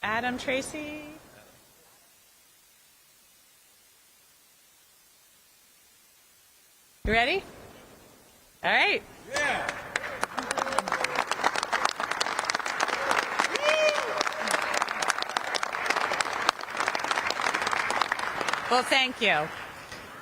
Adam, Tracy. You ready? All right. Yeah. Well, thank you.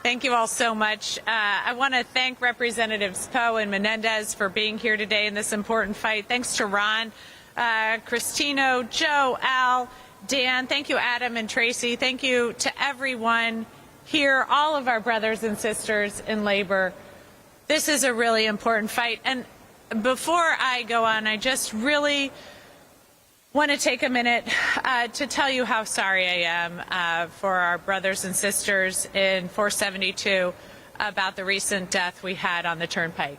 Thank you all so much. I want to thank Representatives Poe and Menendez for being here today in this important fight. Thanks to Ron, Christino, Joe, Al, Dan. Thank you, Adam and Tracy. Thank you to everyone here, all of our brothers and sisters in labor. This is a really important fight. And before I go on, I just really want to take a minute to tell you how sorry I am for our brothers and sisters in 472 about the recent death we had on the Turnpike.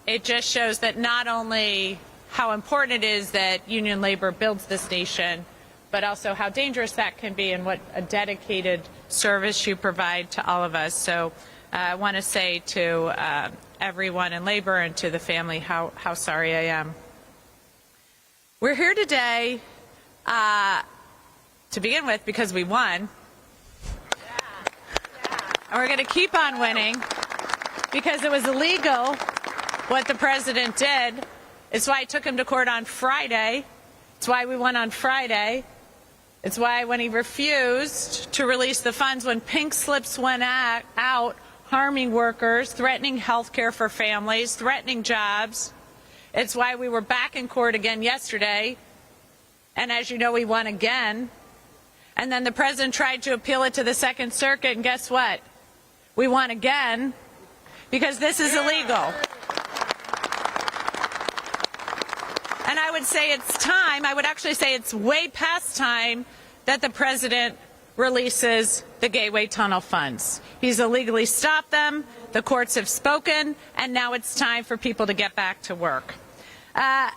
It just shows that not only how important it is that union labor builds this nation, but also how dangerous that can be and what a dedicated service you provide to all of us. So I want to say to everyone in labor and to the family how sorry I am. We're here today to begin with because we won. And we're going to keep on winning because it was illegal what the president did. It's why I took him to court on Friday. It's why we won on Friday. It's why when he refused to release the funds, when pink slips went out, harming workers, threatening health care for families, threatening jobs. It's why we were back in court again yesterday, and as you know, we won again. And then the president tried to appeal it to the Second Circuit, and guess what? We won again because this is illegal. And I would say it's time, I would actually say it's way past time that the president releases the Gateway Tunnel funds. He's illegally stopped them, the courts have spoken, and now it's time for people to get back to work. As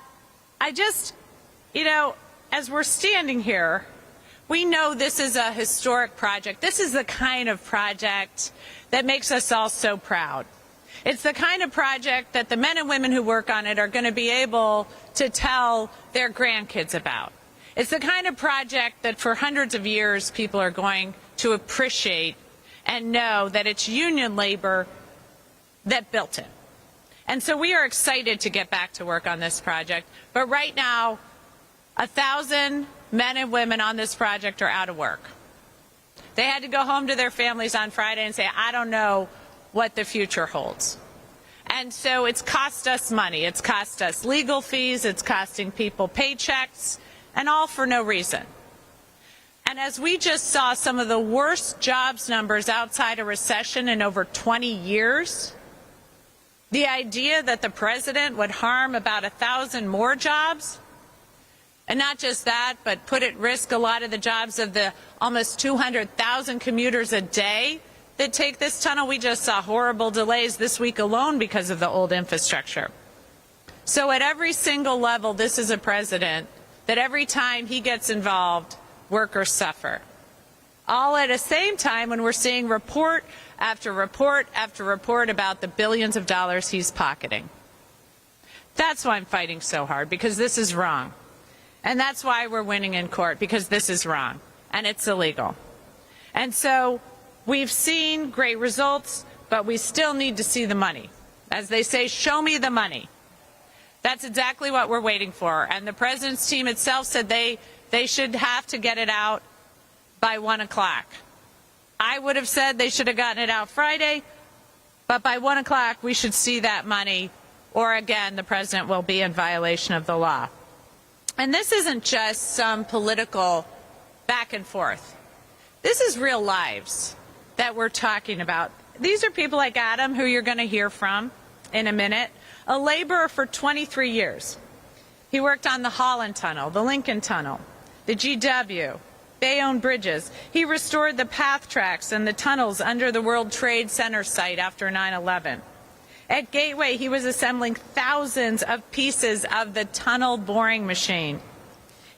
we're standing here, we know this is a historic project. This is the kind of project that makes us all so proud. It's the kind of project that the men and women who work on it are going to be able to tell their grandkids about. It's the kind of project that for hundreds of years people are going to appreciate and know that it's union labor that built it. And so we are excited to get back to work on this project. But right now, 1,000 men and women on this project are out of work. They had to go home to their families on Friday and say, I don't know what the future holds. And so it's cost us money. It's cost us legal fees. It's costing people paychecks, and all for no reason. And as we just saw some of the worst jobs numbers outside a recession in over 20 years, the idea that the president would harm about 1,000 more jobs, and not just that, but put at risk a lot of the jobs of the almost 200,000 commuters a day that take this tunnel. We just saw horrible delays this week alone because of the old infrastructure. So at every single level, this is a president that every time he gets involved, workers suffer. All at the same time when we're seeing report after report after report about the billions of dollars he's pocketing. That's why I'm fighting so hard, because this is wrong. And that's why we're winning in court, because this is wrong and it's illegal. And so we've seen great results, but we still need to see the money. As they say, show me the money. That's exactly what we're waiting for. And the president's team itself said they should have to get it out by 1 o'clock. I would have said they should have gotten it out Friday, but by 1 o'clock we should see that money, or again, the president will be in violation of the law. And this isn't just some political back and forth. This is real lives that we're talking about. These are people like Adam, who you're going to hear from in a minute, a laborer for 23 years. He worked on the Holland Tunnel, the Lincoln Tunnel, the GW, Bayonne bridges. He restored the path tracks and the tunnels under the World Trade Center site after 9/11. At Gateway, he was assembling thousands of pieces of the tunnel boring machine.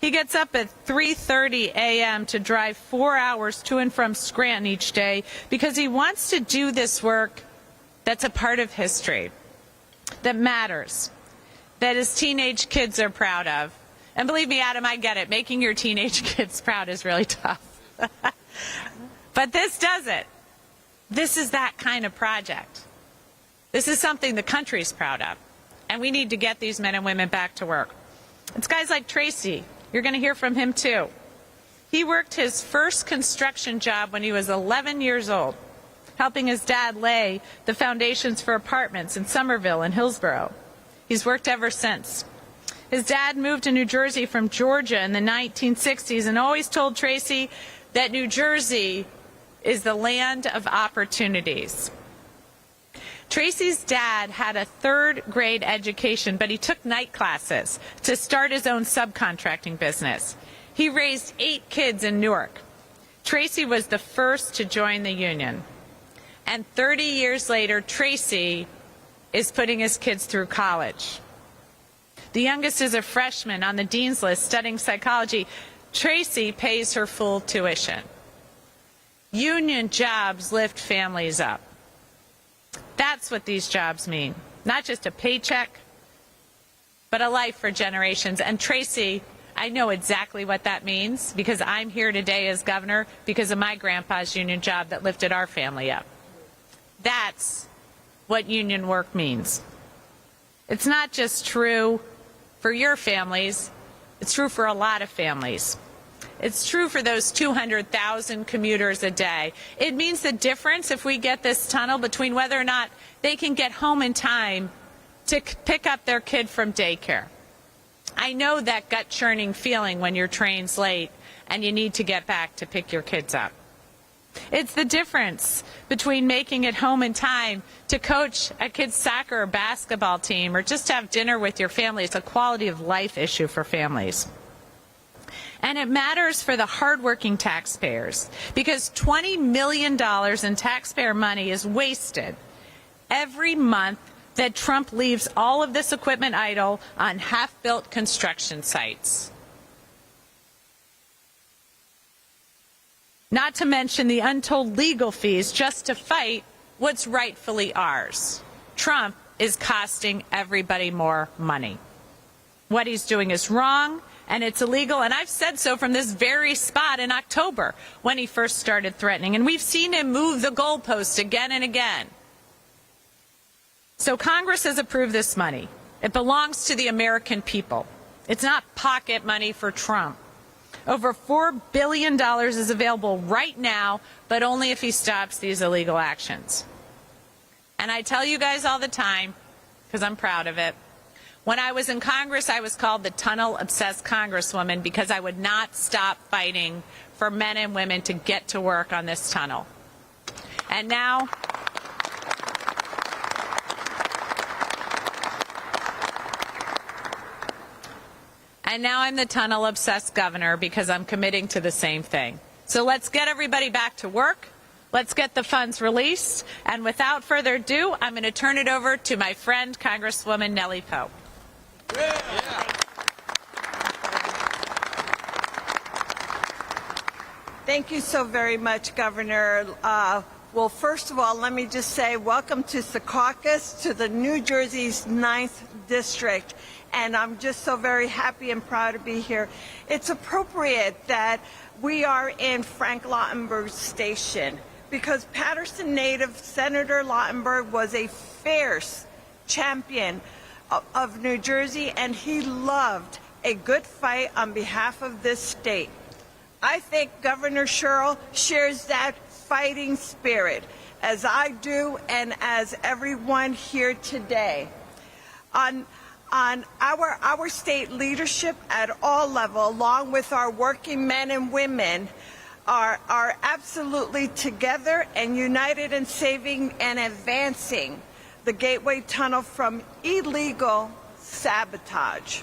He gets up at 3:30 a.m. to drive 4 hours to and from Scranton each day because he wants to do this work that's a part of history, that matters, that his teenage kids are proud of, And believe me, Adam, I get it. Making your teenage kids proud is really tough. But this does it. This is that kind of project. This is something the country's proud of. And we need to get these men and women back to work. It's guys like Tracy. You're going to hear from him too. He worked his first construction job when he was 11 years old, helping his dad lay the foundations for apartments in Somerville and Hillsborough. He's worked ever since. His dad moved to New Jersey from Georgia in the 1960s and always told Tracy that New Jersey is the land of opportunities. Tracy's dad had a third-grade education, but he took night classes to start his own subcontracting business. He raised 8 kids in Newark. Tracy was the first to join the union. And 30 years later, Tracy is putting his kids through college. The youngest is a freshman on the dean's list studying psychology. Tracy pays her full tuition. Union jobs lift families up. That's what these jobs mean. Not just a paycheck, but a life for generations. And Tracy, I know exactly what that means because I'm here today as governor because of my grandpa's union job that lifted our family up. That's what union work means. It's not just true for your families, it's true for a lot of families. It's true for those 200,000 commuters a day. It means the difference if we get this tunnel between whether or not they can get home in time to pick up their kid from daycare. I know that gut-churning feeling when your train's late and you need to get back to pick your kids up. It's the difference between making it home in time to coach a kid's soccer or basketball team or just have dinner with your family. It's a quality of life issue for families. And it matters for the hardworking taxpayers because $20 million in taxpayer money is wasted every month that Trump leaves all of this equipment idle on half-built construction sites. Not to mention the untold legal fees just to fight what's rightfully ours. Trump is costing everybody more money. What he's doing is wrong, and it's illegal, and I've said so from this very spot in October when he first started threatening, and we've seen him move the goalpost again and again. So Congress has approved this money. It belongs to the American people. It's not pocket money for Trump. Over $4 billion is available right now, but only if he stops these illegal actions. And I tell you guys all the time, because I'm proud of it, when I was in Congress, I was called the tunnel-obsessed Congresswoman because I would not stop fighting for men and women to get to work on this tunnel. And now, I'm the tunnel-obsessed governor because I'm committing to the same thing. So let's get everybody back to work. Let's get the funds released. And without further ado, I'm going to turn it over to my friend, Congresswoman Nellie Pope. Yeah. Thank you so very much, Governor. Well, first of all, let me just say welcome to Secaucus, to the New Jersey's 9th District. And I'm just so very happy and proud to be here. It's appropriate that we are in Frank Lautenberg's station because Paterson native Senator Lautenberg was a fierce champion of New Jersey, and he loved a good fight on behalf of this state. I think Governor Sherrill shares that fighting spirit, as I do and as everyone here today. On our state leadership at all levels, along with our working men and women, are absolutely together and united in saving and advancing the Gateway Tunnel from illegal sabotage.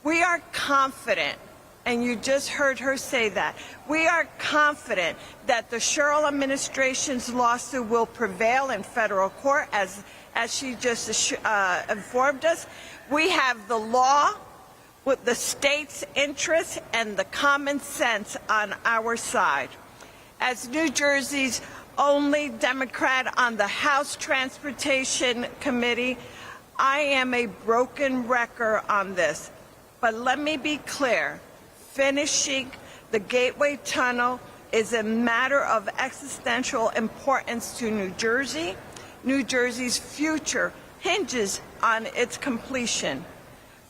We are confident, and you just heard her say that, we are confident that the Sherrill administration's lawsuit will prevail in federal court, as she just informed us. We have the law with the state's interests and the common sense on our side. As New Jersey's only Democrat on the House Transportation Committee, I am a broken record on this. But let me be clear, finishing the Gateway Tunnel is a matter of existential importance to New Jersey. New Jersey's future hinges on its completion.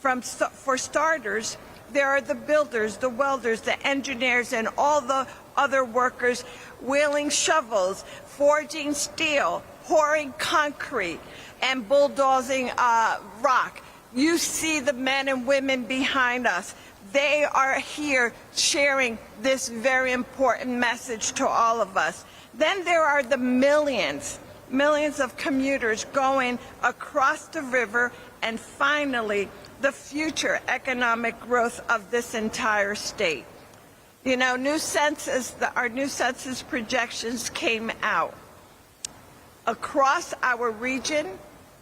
For starters, there are the builders, the welders, the engineers, and all the other workers wheeling shovels, forging steel, pouring concrete, and bulldozing rock. You see the men and women behind us. They are here sharing this very important message to all of us. Then there are the millions of commuters going across the river, and finally, the future economic growth of this entire state. You know, our new census projections came out. Across our region,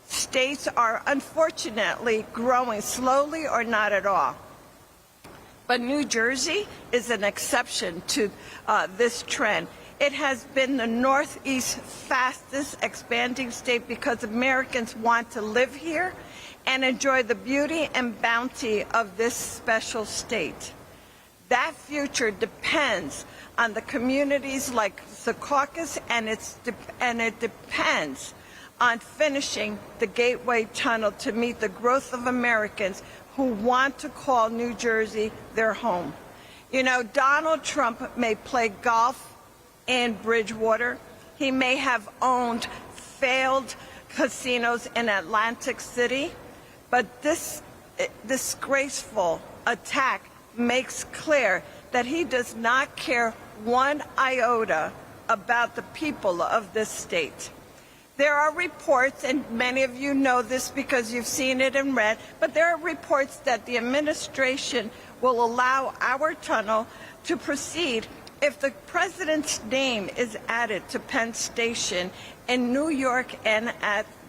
states are unfortunately growing slowly or not at all. But New Jersey is an exception to this trend. It has been the Northeast's fastest expanding state because Americans want to live here and enjoy the beauty and bounty of this special state. That future depends on the communities like Secaucus, and it depends on finishing the Gateway Tunnel to meet the growth of Americans who want to call New Jersey their home. You know, Donald Trump may play golf in Bridgewater. He may have owned failed casinos in Atlantic City, but this disgraceful attack makes clear that he does not care one iota about the people of this state. There are reports, and many of you know this because you've seen it and read, but there are reports that the administration will allow our tunnel to proceed if the president's name is added to Penn Station in New York and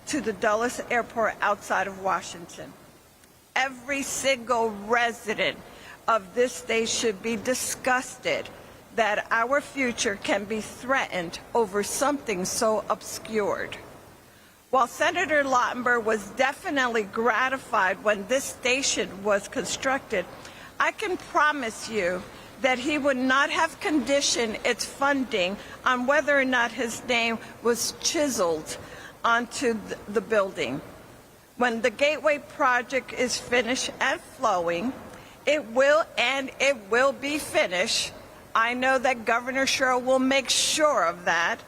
to the Dulles Airport outside of Washington. Every single resident of this state should be disgusted that our future can be threatened over something so obscured. While Senator Lautenberg was definitely gratified when this station was constructed, I can promise you that he would not have conditioned its funding on whether or not his name was chiseled onto the building. When the Gateway project is finished and flowing, it will be finished. I know that Governor Sherrill will make sure of that.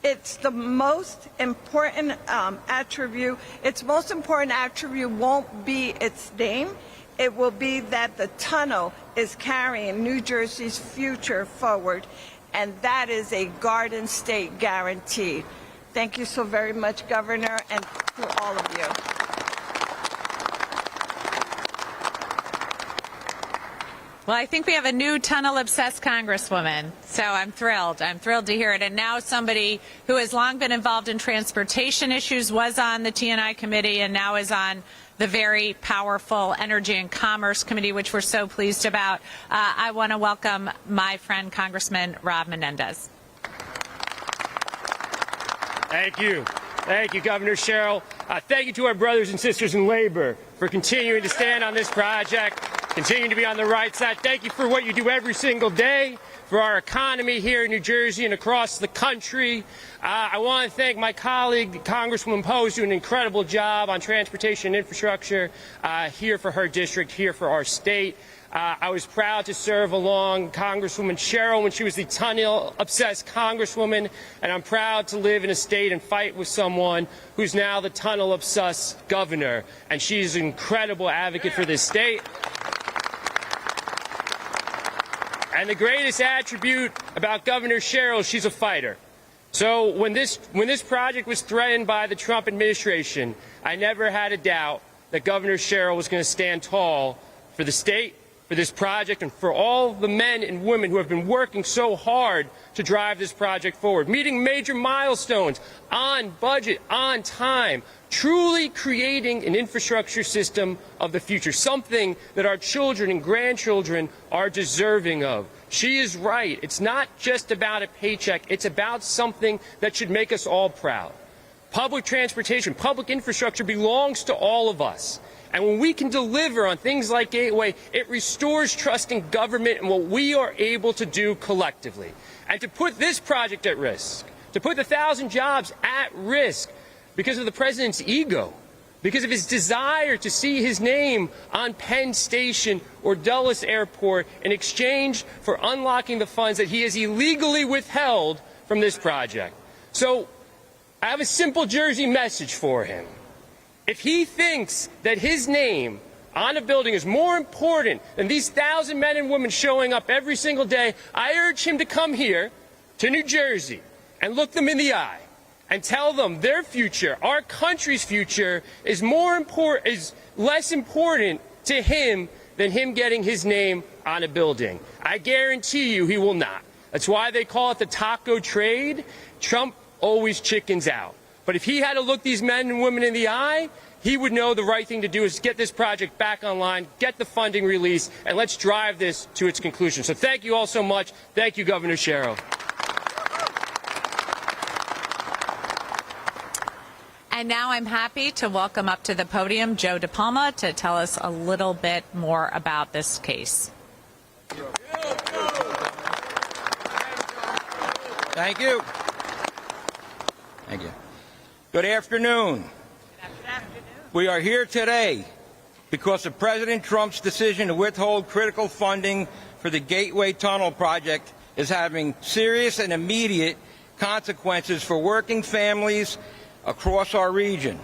It's the most important attribute. Its most important attribute won't be its name. It will be that the tunnel is carrying New Jersey's future forward, and that is a Garden State guarantee. Thank you so very much, Governor, and to all of you. Well, I think we have a new tunnel-obsessed Congresswoman, so I'm thrilled. I'm thrilled to hear it. And now somebody who has long been involved in transportation issues, was on the T&I committee, and now is on the very powerful Energy and Commerce Committee, which we're so pleased about. I want to welcome my friend, Congressman Rob Menendez. Thank you. Thank you, Governor Sherrill. Thank you to our brothers and sisters in labor for continuing to stand on this project, continuing to be on the right side. Thank you for what you do every single day for our economy here in New Jersey and across the country. I want to thank my colleague, Congresswoman Poe, who's doing an incredible job on transportation and infrastructure here for her district, here for our state. I was proud to serve along Congresswoman Sherrill when she was the tunnel-obsessed Congresswoman, and I'm proud to live in a state and fight with someone who's now the tunnel-obsessed governor, and she's an incredible advocate for this state. And the greatest attribute about Governor Sherrill, she's a fighter. So when this project was threatened by the Trump administration, I never had a doubt that Governor Sherrill was going to stand tall for the state, for this project, and for all the men and women who have been working so hard to drive this project forward, meeting major milestones on budget, on time, truly creating an infrastructure system of the future, something that our children and grandchildren are deserving of. She is right. It's not just about a paycheck. It's about something that should make us all proud. Public transportation, public infrastructure belongs to all of us. And when we can deliver on things like Gateway, it restores trust in government and what we are able to do collectively. And to put this project at risk, to put the 1,000 jobs at risk because of the president's ego, because of his desire to see his name on Penn Station or Dulles Airport in exchange for unlocking the funds that he has illegally withheld from this project. So I have a simple Jersey message for him. If he thinks that his name on a building is more important than these 1,000 men and women showing up every single day, I urge him to come here to New Jersey and look them in the eye and tell them their future, our country's future, is less important to him than him getting his name on a building. I guarantee you he will not. That's why they call it the taco trade. Trump always chickens out. But if he had to look these men and women in the eye, he would know the right thing to do is get this project back online, get the funding released, and let's drive this to its conclusion. So thank you all so much. Thank you, Governor Sherrill. And now I'm happy to welcome up to the podium Joe DePalma to tell us a little bit more about this case. Thank you. Thank you. Good afternoon. We are here today because of President Trump's decision to withhold critical funding for the Gateway Tunnel project is having serious and immediate consequences for working families across our region.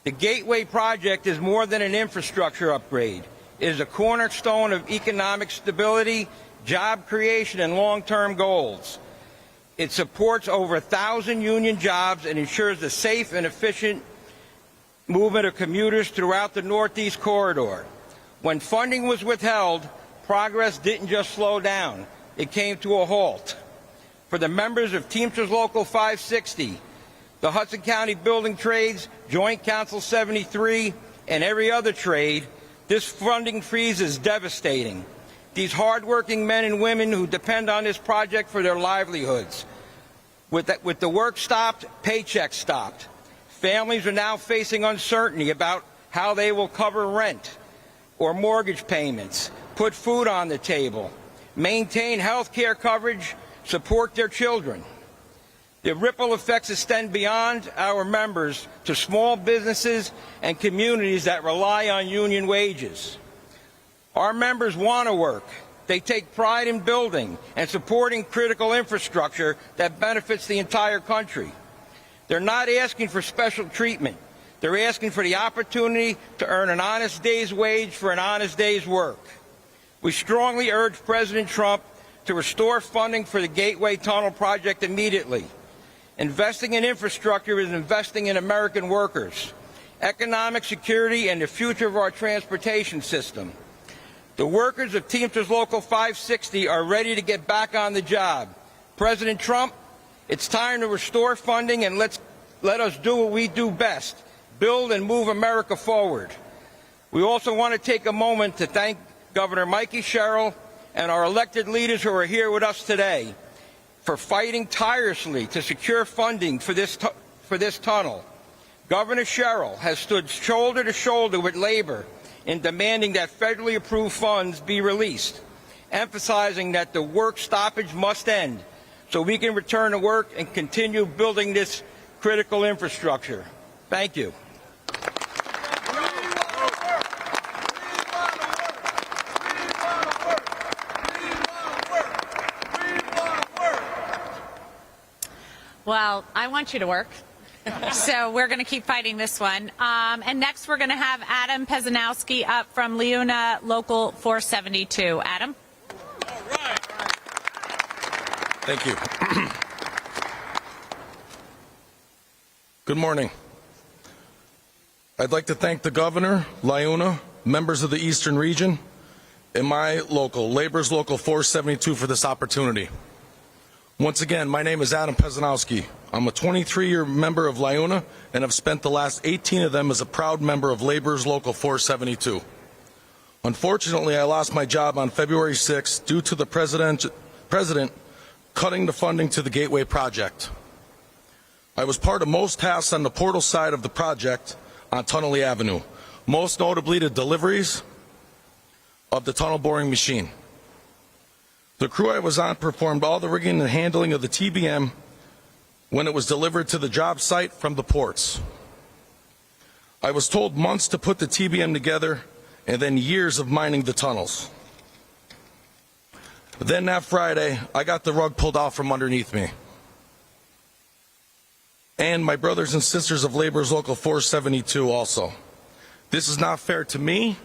The Gateway project is more than an infrastructure upgrade. It is a cornerstone of economic stability, job creation, and long-term goals. It supports over 1,000 union jobs and ensures the safe and efficient movement of commuters throughout the Northeast Corridor. When funding was withheld, progress didn't just slow down. It came to a halt. For the members of Teamsters Local 560, the Hudson County Building Trades, Joint Council 73, and every other trade, this funding freeze is devastating. These hardworking men and women who depend on this project for their livelihoods. With the work stopped, paychecks stopped. Families are now facing uncertainty about how they will cover rent or mortgage payments, put food on the table, maintain health care coverage, support their children. The ripple effects extend beyond our members to small businesses and communities that rely on union wages. Our members want to work. They take pride in building and supporting critical infrastructure that benefits the entire country. They're not asking for special treatment. They're asking for the opportunity to earn an honest day's wage for an honest day's work. We strongly urge President Trump to restore funding for the Gateway Tunnel project immediately. Investing in infrastructure is investing in American workers, economic security, and the future of our transportation system. The workers of Teamsters Local 560 are ready to get back on the job. President Trump, it's time to restore funding and let us do what we do best, build and move America forward. We also want to take a moment to thank Governor Mikey Sherrill and our elected leaders who are here with us today for fighting tirelessly to secure funding for this tunnel. Governor Sherrill has stood shoulder to shoulder with labor in demanding that federally approved funds be released, emphasizing that the work stoppage must end so we can return to work and continue building this critical infrastructure. Thank you. Well, I want you to work. So we're going to keep fighting this one. And next we're going to have Adam Pezanowski up from Leuna Local 472. Adam? All right. Thank you. Good morning. I'd like to thank the Governor, Leuna, members of the Eastern Region, and my local, Labor's Local 472 for this opportunity. Once again, my name is Adam Pezanowski. I'm a 23-year member of Leuna and have spent the last 18 of them as a proud member of Labor's Local 472. Unfortunately, I lost my job on February 6th due to the President cutting the funding to the Gateway project. I was part of most tasks on the portal side of the project on Tunnelly Avenue, most notably the deliveries of the tunnel boring machine. The crew I was on performed all the rigging and handling of the TBM when it was delivered to the job site from the ports. I was told months to put the TBM together and then years of mining the tunnels. Then that Friday, I got the rug pulled out from underneath me. And my brothers and sisters of Labor's Local 472 also. This is not fair to me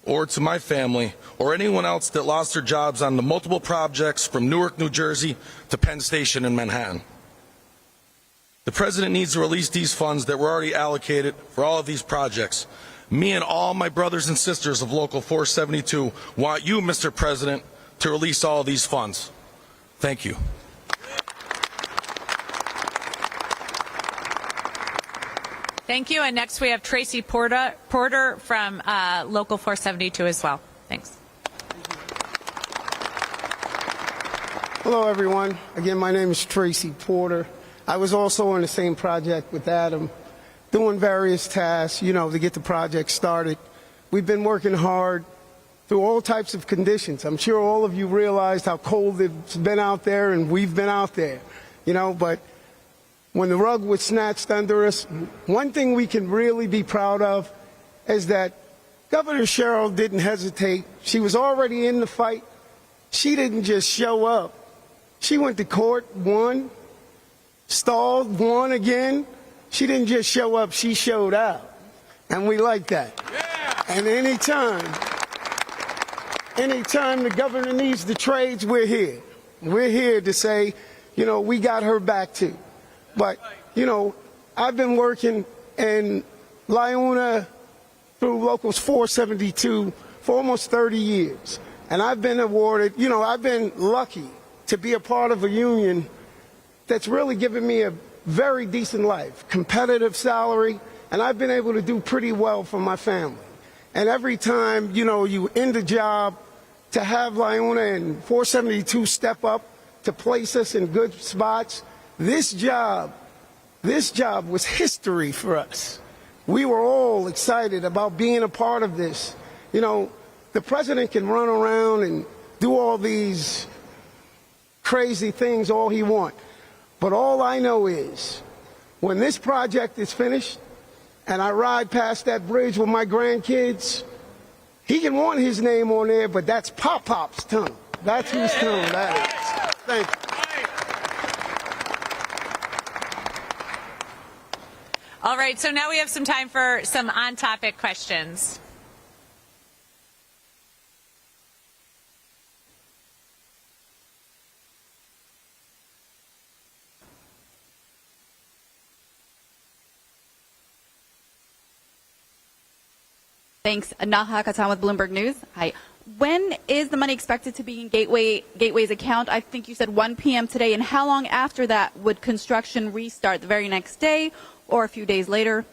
or to my family or anyone else that lost their jobs on the multiple projects from Newark, New Jersey to Penn Station in Manhattan. The President needs to release these funds that were already allocated for all of these projects. Me and all my brothers and sisters of Local 472 want you, Mr. President, to release all of these funds. Thank you. Thank you. And next we have Tracy Porter from Local 472 as well. Thanks. Hello, everyone. Again, my name is Tracy Porter. I was also on the same project with Adam, doing various tasks, to get the project started. We've been working hard through all types of conditions. I'm sure all of you realized how cold it's been out there, and we've been out there, but when the rug was snatched under us, one thing we can really be proud of is that Governor Sherrill didn't hesitate. She was already in the fight. She didn't just show up. She went to court, won, stalled, won again. She didn't just show up, she showed out. And we like that. Yeah. And anytime the governor needs the trades, we're here. We're here to say, we got her back too. But, I've been working in Liona through Locals 472 for almost 30 years. And I've been awarded, I've been lucky to be a part of a union that's really given me a very decent life, competitive salary, and I've been able to do pretty well for my family. And every time, you end a job, to have Liona and 472 step up to place us in good spots, this job was history for us. We were all excited about being a part of this. The president can run around and do all these crazy things all he wants. But all I know is when this project is finished and I ride past that bridge with my grandkids, he can want his name on there, but that's Pop-Pop's tunnel. That's whose tunnel that is. Thank you. All right, so now we have some time for some on-topic questions. Thanks. Naha Katan with Bloomberg News. Hi. When is the money expected to be in Gateway's account? I think you said 1 p.m. today. And how long after that would construction restart? The very next day or a few days later?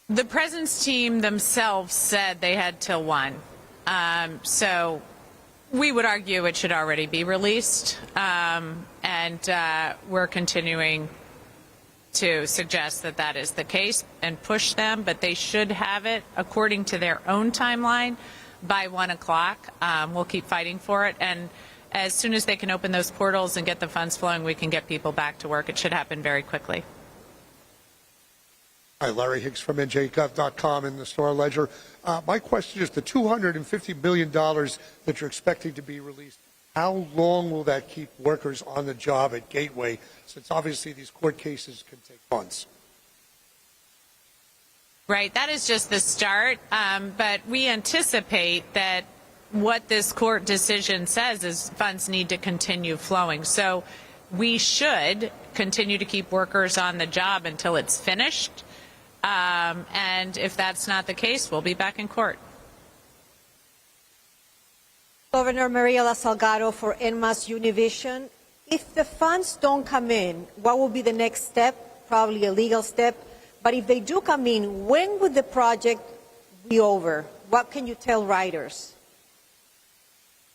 The President's team themselves said they had till 1. So we would argue it should already be released. And we're continuing to suggest that that is the case and push them, but they should have it according to their own timeline by 1 o'clock. We'll keep fighting for it, and as soon as they can open those portals and get the funds flowing, we can get people back to work. It should happen very quickly. Hi, Larry Hicks from NJGov.com in the Star Ledger. My question is the $250 billion that you're expecting to be released, how long will that keep workers on the job at Gateway, since obviously these court cases can take months? Right, that is just the start, but we anticipate that what this court decision says is funds need to continue flowing. So we should continue to keep workers on the job until it's finished, and if that's not the case, we'll be back in court. Governor Mariela Salgado for NMAS Univision. If the funds don't come in, what will be the next step? Probably a legal step. But if they do come in, when would the project be over? What can you tell riders?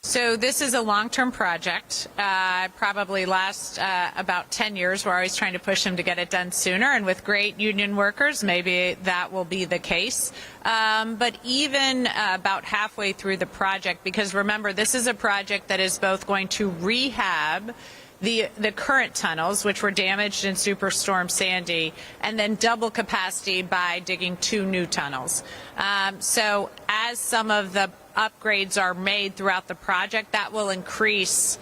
So this is a long-term project. Probably lasts about 10 years. We're always trying to push them to get it done sooner, and with great union workers, maybe that will be the case. But even about halfway through the project, because remember, this is a project that is both going to rehab the current tunnels, which were damaged in Superstorm Sandy, and then double capacity by digging 2 new tunnels. So as some of the upgrades are made throughout the project, that will increase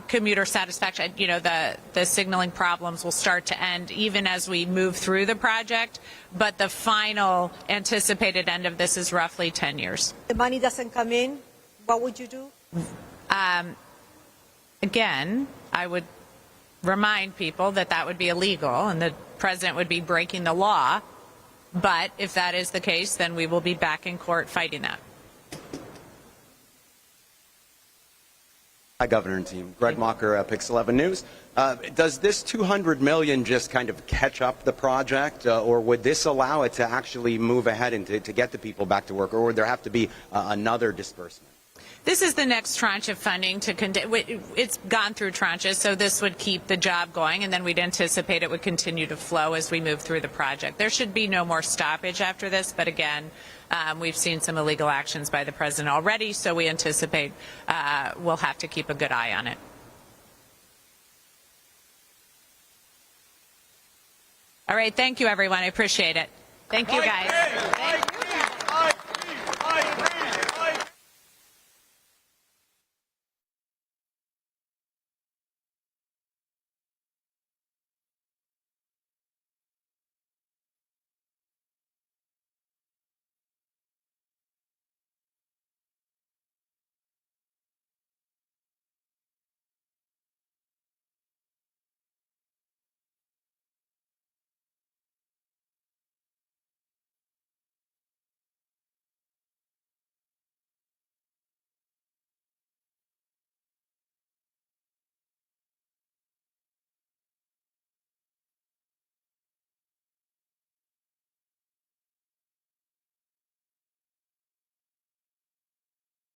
commuter satisfaction. You know, the signaling problems will start to end even as we move through the project, but the final anticipated end of this is roughly 10 years. The money doesn't come in, what would you do? Again, I would remind people that that would be illegal and the president would be breaking the law, but if that is the case, then we will be back in court fighting that. Hi, Governor and team. Greg Mocker, Pix 11 News. Does this $200 million just kind of catch up the project, or would this allow it to actually move ahead and to get the people back to work, or would there have to be another disbursement? This is the next tranche of funding to it's gone through tranches, so this would keep the job going, and then we'd anticipate it would continue to flow as we move through the project. There should be no more stoppage after this, but again, we've seen some illegal actions by the president already, so we anticipate we'll have to keep a good eye on it. All right, thank you, everyone. I appreciate it. Thank you, guys.